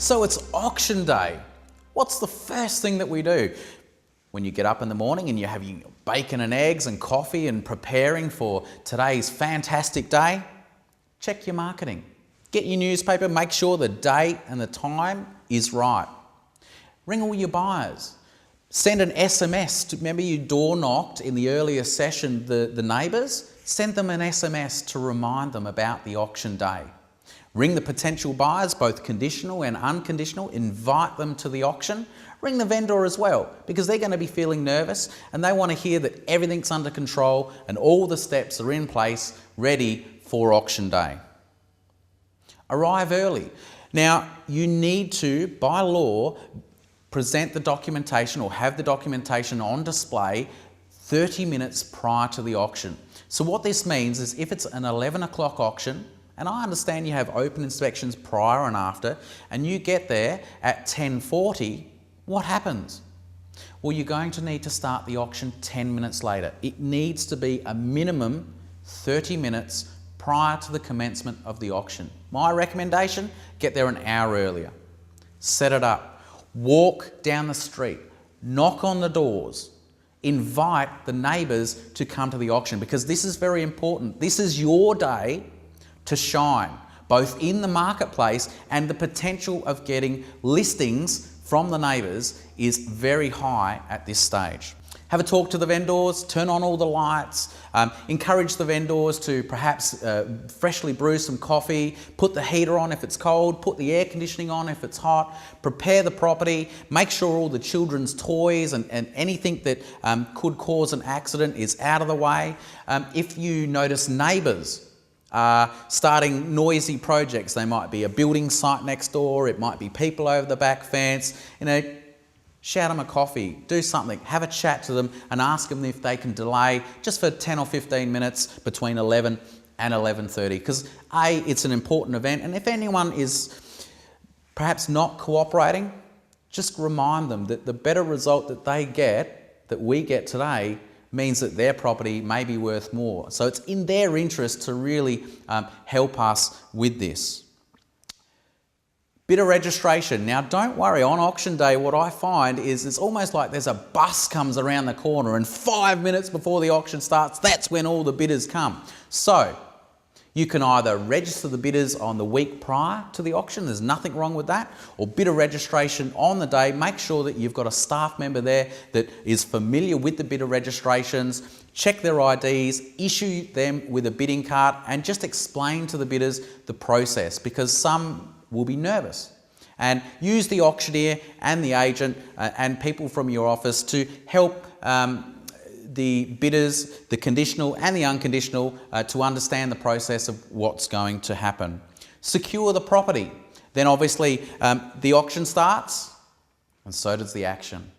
So it's auction day. What's the first thing that we do? When you get up in the morning and you're having bacon and eggs and coffee and preparing for today's fantastic day, check your marketing. Get your newspaper, make sure the date and the time is right. Ring all your buyers. Send an SMS. Remember you door knocked in the earlier session the neighbours? Send them an SMS to remind them about the auction day. Ring the potential buyers, both conditional and unconditional, invite them to the auction. Ring the vendor as well, because they're going to be feeling nervous and they want to hear that everything's under control and all the steps are in place, ready for auction day. Arrive early. Now, you need to, by law, present the documentation or have the documentation on display 30 minutes prior to the auction. So what this means is if it's an 11 o'clock auction, and I understand you have open inspections prior and after, and you get there at 10:40, what happens? Well, you're going to need to start the auction 10 minutes later. It needs to be a minimum 30 minutes prior to the commencement of the auction. My recommendation, get there an hour earlier. Set it up. Walk down the street. Knock on the doors. Invite the neighbours to come to the auction, because this is very important. This is your day to shine, both in the marketplace and the potential of getting listings from the neighbours is very high at this stage. Have a talk to the vendors, turn on all the lights, encourage the vendors to perhaps freshly brew some coffee, put the heater on if it's cold, put the air conditioning on if it's hot, prepare the property, make sure all the children's toys and anything that could cause an accident is out of the way. If you notice neighbours starting noisy projects, they might be a building site next door, it might be people over the back fence, shout them a coffee, do something, have a chat to them and ask them if they can delay just for 10 or 15 minutes between 11 and 11:30, because it's an important event, and if anyone is perhaps not cooperating, just remind them that the better result that they get, that we get today, means that their property may be worth more. So it's in their interest to really help us with this. Bidder registration. Now don't worry, on auction day what I find is it's almost like there's a bus comes around the corner and 5 minutes before the auction starts, that's when all the bidders come. So you can either register the bidders on the week prior to the auction, there's nothing wrong with that, or bidder registration on the day. Make sure that you've got a staff member there that is familiar with the bidder registrations, check their IDs, issue them with a bidding card and just explain to the bidders the process, because some will be nervous. And use the auctioneer and the agent and people from your office to help the bidders, the conditional and the unconditional, to understand the process of what's going to happen. Secure the property. Then obviously the auction starts and so does the action.